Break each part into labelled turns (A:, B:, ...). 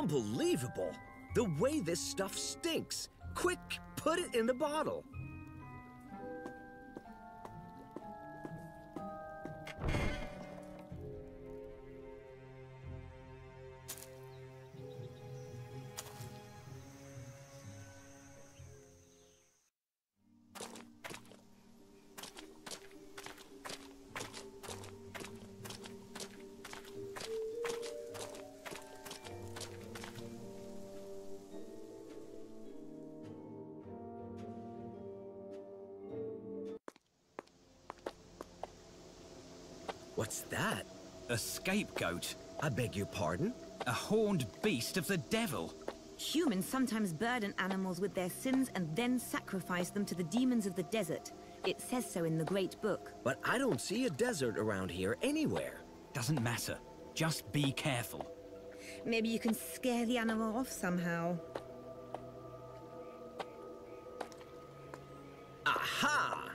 A: Unbelievable! The way this stuff stinks! Quick, put it in the bottle! What's that?
B: A scapegoat.
A: I beg your pardon?
B: A horned beast of the devil.
C: Humans sometimes burden animals with their sins and then sacrifice them to the demons of the desert. It says so in the Great Book.
A: But I don't see a desert around here anywhere.
B: Doesn't matter. Just be careful.
C: Maybe you can scare the animal off somehow.
A: Aha!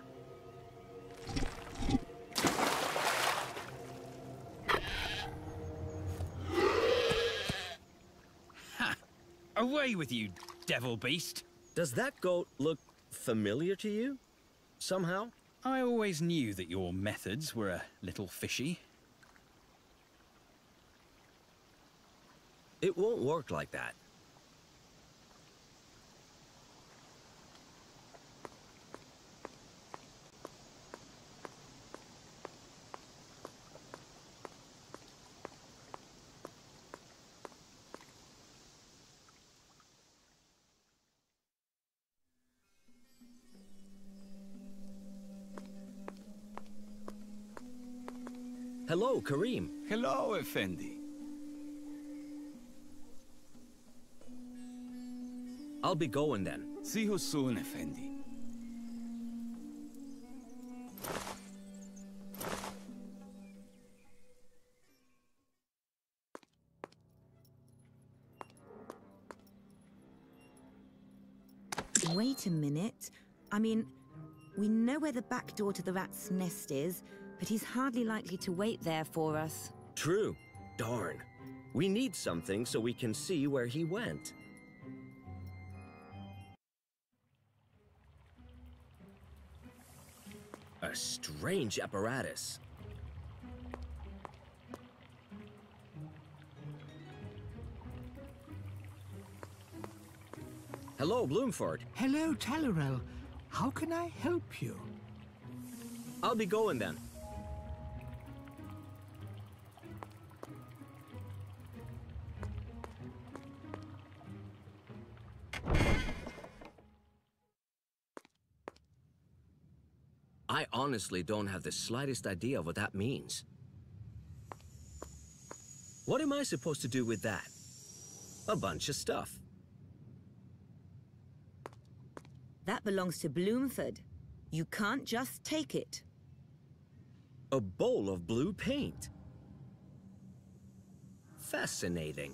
B: Away with you, devil beast.
A: Does that goat look familiar to you? Somehow?
B: I always knew that your methods were a little fishy.
A: It won't work like that. Hello, Kareem.
D: Hello, Effendi.
A: I'll be going then.
D: See you soon, Effendi.
C: Wait a minute. I mean, we know where the back door to the rat's nest is, but he's hardly likely to wait there for us.
A: True. Darn. We need something so we can see where he went. A strange apparatus. Hello, Bloomford.
E: Hello, Talorel. How can I help you?
A: I'll be going then. I honestly don't have the slightest idea of what that means. What am I supposed to do with that? A bunch of stuff.
C: That belongs to Bloomford. You can't just take it.
A: A bowl of blue paint. Fascinating.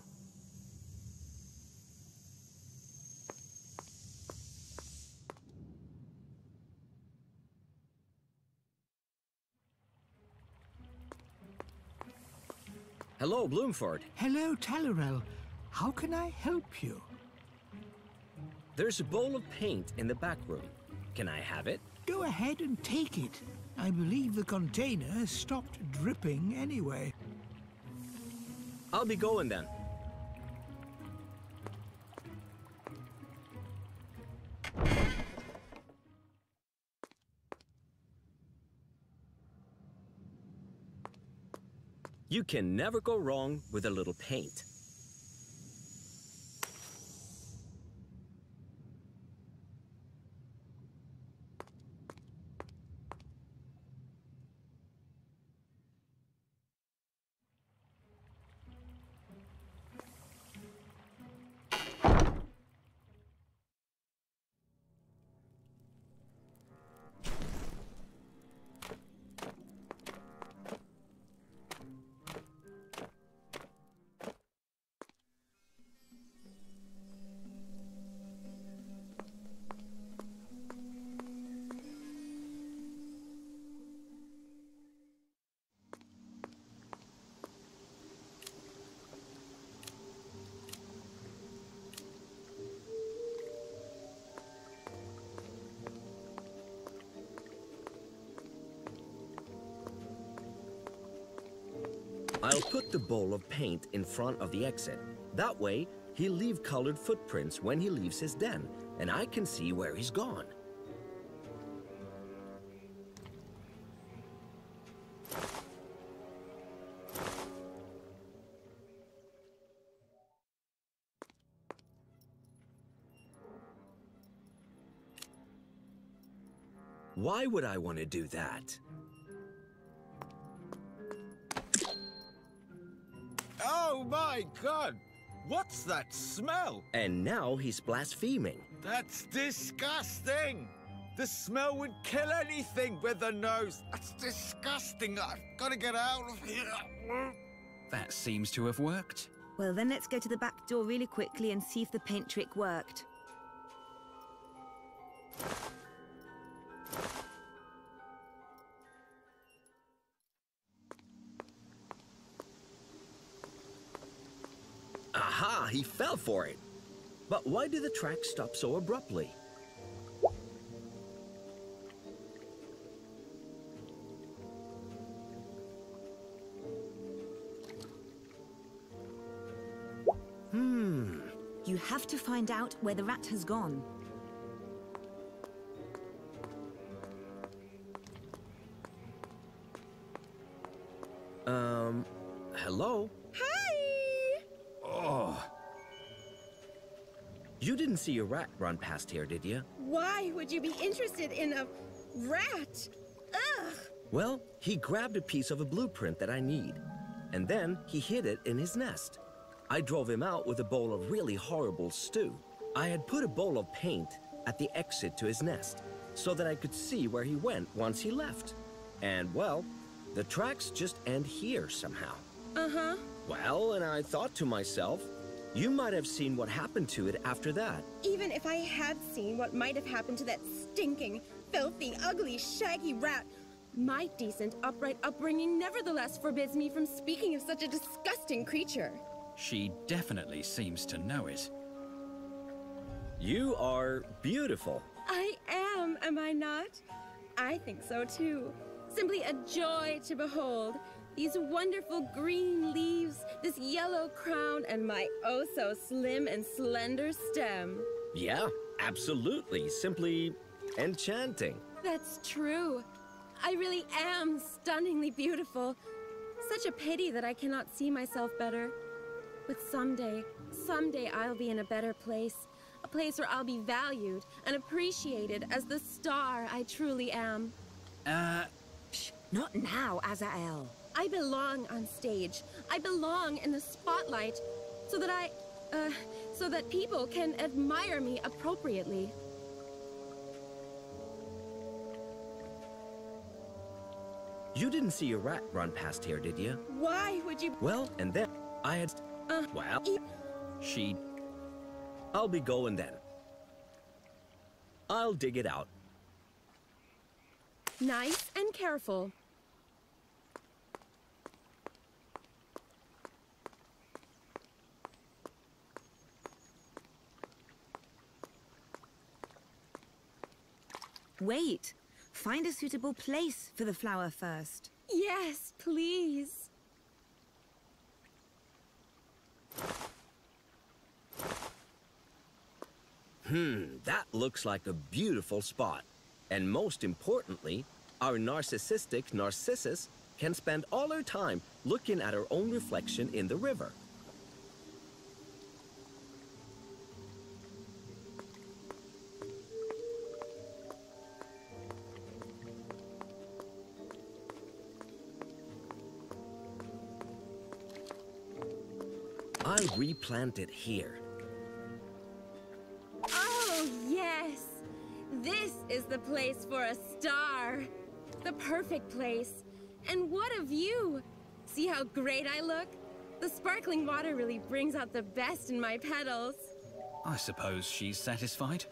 A: Hello, Bloomford.
E: Hello, Talorel. How can I help you?
A: There's a bowl of paint in the back room. Can I have it?
E: Go ahead and take it. I believe the container has stopped dripping anyway.
A: I'll be going then. You can never go wrong with a little paint. I'll put the bowl of paint in front of the exit. That way, he'll leave colored footprints when he leaves his den, and I can see where he's gone. Why would I want to do that?
F: Oh my God! What's that smell?
A: And now he's blaspheming.
F: That's disgusting! The smell would kill anything with a nose. That's disgusting. I've got to get out of here.
B: That seems to have worked.
C: Well, then let's go to the back door really quickly and see if the paint trick worked.
A: Aha, he fell for it. But why did the track stop so abruptly?
C: You have to find out where the rat has gone.
A: Hello?
G: Hi!
A: Oh. You didn't see a rat run past here, did you?
G: Why would you be interested in a rat? Ugh!
A: Well, he grabbed a piece of a blueprint that I need, and then he hid it in his nest. I drove him out with a bowl of really horrible stew. I had put a bowl of paint at the exit to his nest so that I could see where he went once he left. And, well, the tracks just end here somehow.
G: Uh-huh.
A: Well, and I thought to myself, you might have seen what happened to it after that.
G: Even if I had seen what might have happened to that stinking, filthy, ugly, shaggy rat, my decent, upright upbringing nevertheless forbids me from speaking of such a disgusting creature.
B: She definitely seems to know it.
A: You are beautiful.
G: I am I not? I think so too. Simply a joy to behold. These wonderful green leaves, this yellow crown, and my oh-so-slim and slender stem.
A: Yeah, absolutely. Simply enchanting.
G: That's true. I really am stunningly beautiful. Such a pity that I cannot see myself better. But someday I'll be in a better place. A place where I'll be valued and appreciated as the star I truly am.
C: Shh, not now, Azael.
G: I belong on stage. I belong in the spotlight so that people can admire me appropriately.
A: You didn't see a rat run past here, did you?
G: Why would you?
A: Well, and then I had... well,
B: She...
A: I'll be going then. I'll dig it out.
G: Nice and careful.
C: Wait. Find a suitable place for the flower first.
G: Yes, please.
A: That looks like a beautiful spot. And most importantly, our narcissistic Narcissus can spend all her time looking at her own reflection in the river. I'll replant it here.
G: Oh, yes. This is the place for a star. The perfect place. And what a view. See how great I look? The sparkling water really brings out the best in my petals.
B: I suppose she's satisfied.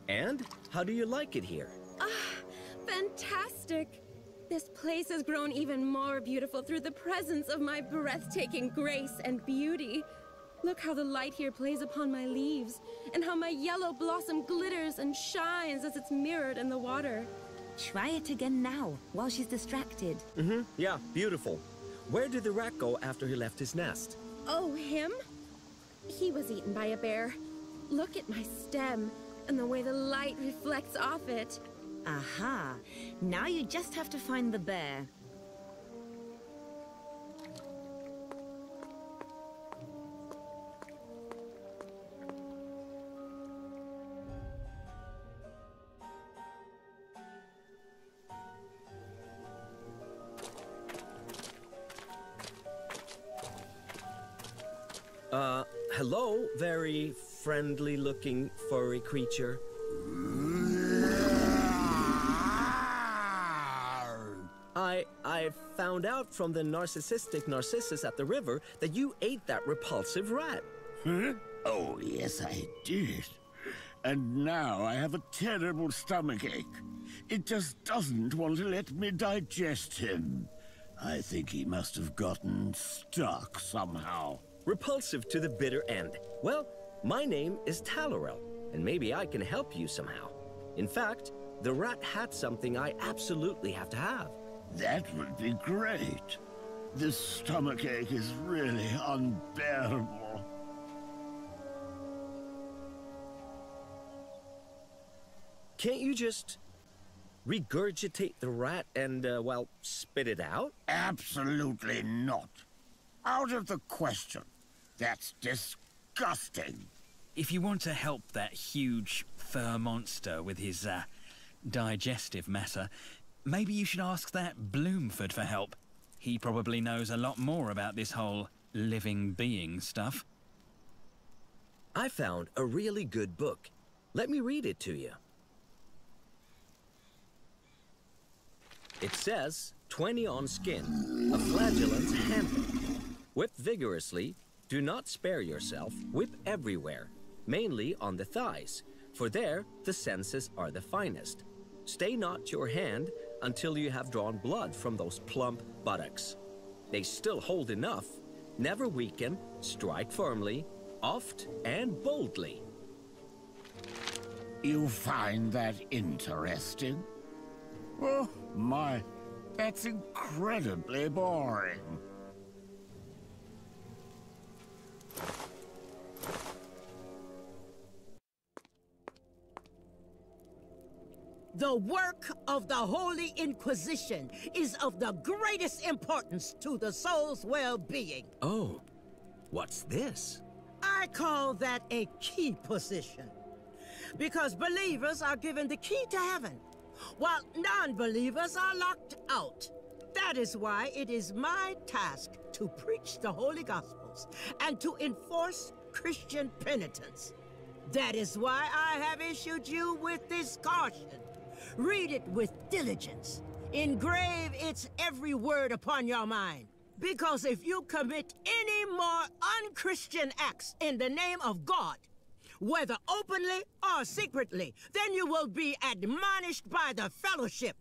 A: And how do you like it here?
G: Fantastic. This place has grown even more beautiful through the presence of my breathtaking grace and beauty. Look how the light here plays upon my leaves, and how my yellow blossom glitters and shines as it's mirrored in the water.
C: Try it again now, while she's distracted.
A: Yeah, beautiful. Where did the rat go after he left his nest?
G: Oh, him? He was eaten by a bear. Look at my stem and the way the light reflects off it.
C: Aha. Now you just have to find the bear.
A: Hello, very friendly-looking furry creature. I found out from the narcissistic Narcissus at the river that you ate that repulsive rat.
H: Huh? Oh, yes, I did. And now I have a terrible stomachache. It just doesn't want to let me digest him. I think he must have gotten stuck somehow.
A: Repulsive to the bitter end. Well, my name is Talorel, and maybe I can help you somehow. In fact, the rat had something I absolutely have to have.
H: That would be great. This stomachache is really unbearable.
A: Can't you just regurgitate the rat and, well, spit it out?
H: Absolutely not. Out of the question. That's disgusting.
B: If you want to help that huge fur monster with his, digestive matter, maybe you should ask that Bloomford for help. He probably knows a lot more about this whole living being stuff.
A: I found a really good book. Let me read it to you. It says, 20 on skin, a flagellant's handle. Whip vigorously, do not spare yourself, whip everywhere, mainly on the thighs, for there the senses are the finest. Stay not your hand until you have drawn blood from those plump buttocks. They still hold enough, never weaken, strike firmly, oft and boldly.
H: You find that interesting? Oh, my, that's incredibly boring.
I: The work of the Holy Inquisition is of the greatest importance to the soul's well-being.
A: Oh, what's this?
I: I call that a key position. Because believers are given the key to heaven, while non-believers are locked out. That is why it is my task to preach the Holy Gospels and to enforce Christian penitence. That is why I have issued you with this caution. Read it with diligence. Engrave its every word upon your mind. Because if you commit any more unchristian acts in the name of God, whether openly or secretly, then you will be admonished by the fellowship.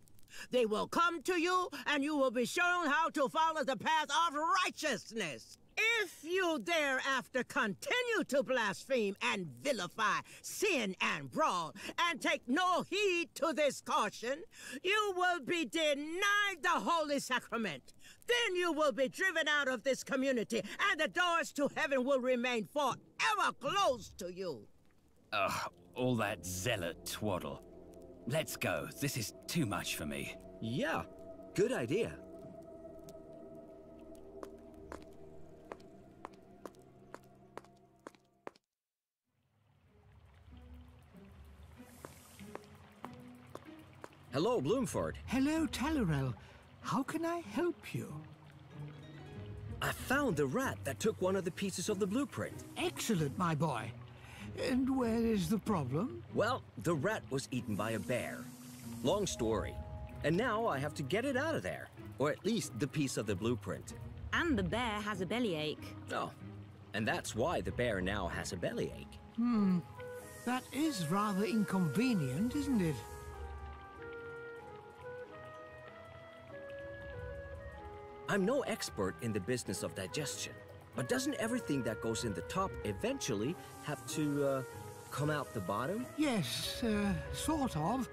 I: They will come to you, and you will be shown how to follow the path of righteousness. If you thereafter continue to blaspheme and vilify, sin and brawl, and take no heed to this caution, you will be denied the Holy Sacrament. Then you will be driven out of this community, and the doors to heaven will remain forever closed to you.
B: Ugh, all that zealot twaddle. Let's go. This is too much for me.
A: Yeah, good idea. Hello, Bloomford.
E: Hello, Talorel. How can I help you?
A: I found the rat that took one of the pieces of the blueprint.
E: Excellent, my boy. And where is the problem?
A: Well, the rat was eaten by a bear. Long story. And now I have to get it out of there. Or at least the piece of the blueprint.
C: And the bear has a bellyache.
A: Oh, and that's why the bear now has a bellyache.
E: That is rather inconvenient, isn't it?
A: I'm no expert in the business of digestion, but doesn't everything that goes in the top eventually have to come out the bottom?
E: Yes, sort of.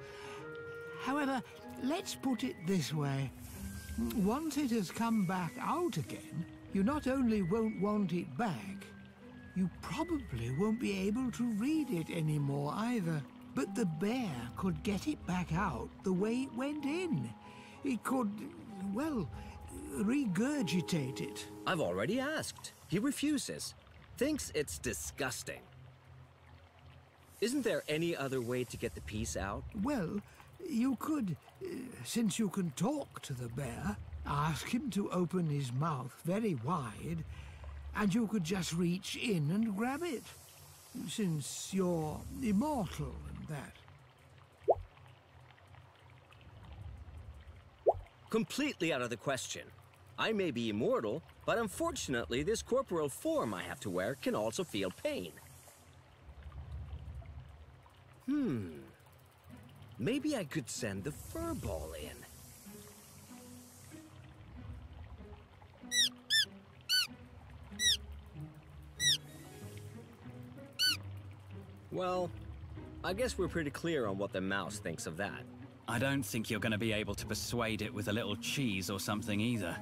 E: However, let's put it this way. Once it has come back out again, you not only won't want it back, you probably won't be able to read it anymore either. But the bear could get it back out the way it went in. It could, well, regurgitate it.
A: I've already asked. He refuses. Thinks it's disgusting. Isn't there any other way to get the piece out?
E: Well, you could, since you can talk to the bear, ask him to open his mouth very wide, and you could just reach in and grab it, since you're immortal and that.
A: Completely out of the question. I may be immortal, but unfortunately this corporeal form I have to wear can also feel pain. Maybe I could send the furball in. Well, I guess we're pretty clear on what the mouse thinks of that.
B: I don't think you're going to be able to persuade it with a little cheese or something either.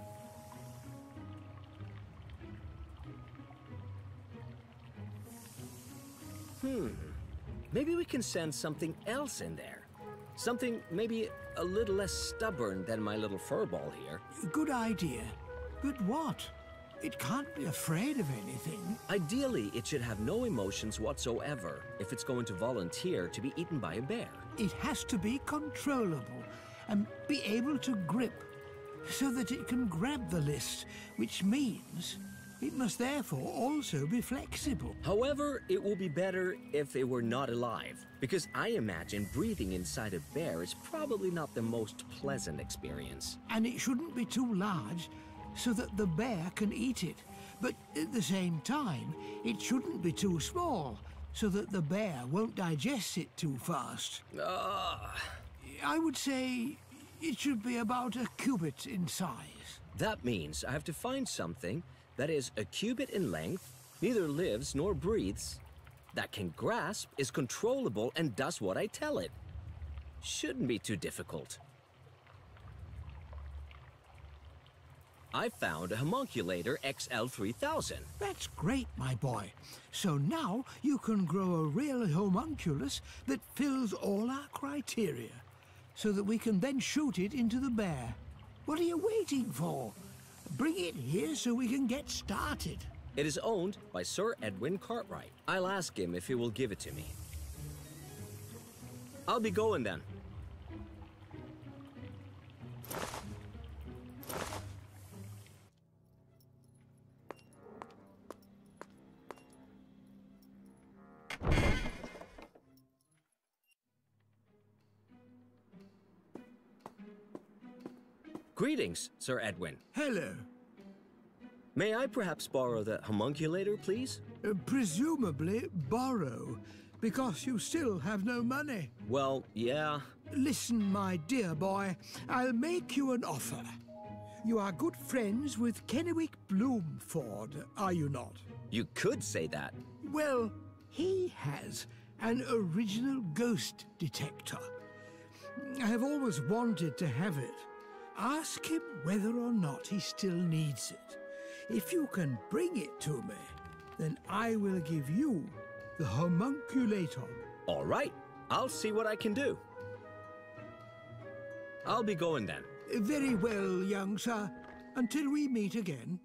A: Maybe we can send something else in there. Something maybe a little less stubborn than my little furball here.
E: Good idea. But what? It can't be afraid of anything.
A: Ideally, it should have no emotions whatsoever if it's going to volunteer to be eaten by a bear.
E: It has to be controllable and be able to grip so that it can grab the list, which means it must therefore also be flexible.
A: However, it will be better if it were not alive, because I imagine breathing inside a bear is probably not the most pleasant experience.
E: And it shouldn't be too large so that the bear can eat it. But at the same time, it shouldn't be too small so that the bear won't digest it too fast. I would say it should be about a cubit in size.
A: That means I have to find something that is a cubit in length, neither lives nor breathes, that can grasp, is controllable, and does what I tell it. Shouldn't be too difficult. I found a homunculator XL3000.
E: That's great, my boy. So now you can grow a real homunculus that fills all our criteria, so that we can then shoot it into the bear. What are you waiting for? Bring it here so we can get started.
A: It is owned by Sir Edwin Cartwright. I'll ask him if he will give it to me. I'll be going then. Greetings, Sir Edwin.
E: Hello.
A: May I perhaps borrow the homunculator, please?
E: Presumably borrow, because you still have no money.
A: Well, yeah.
E: Listen, my dear boy, I'll make you an offer. You are good friends with Kennewick Bloomford, are you not?
A: You could say that.
E: Well, he has an original ghost detector. I have always wanted to have it. Ask him whether or not he still needs it. If you can bring it to me, then I will give you the homunculator.
A: All right, I'll see what I can do. I'll be going then.
E: Very well, young sir. Until we meet again.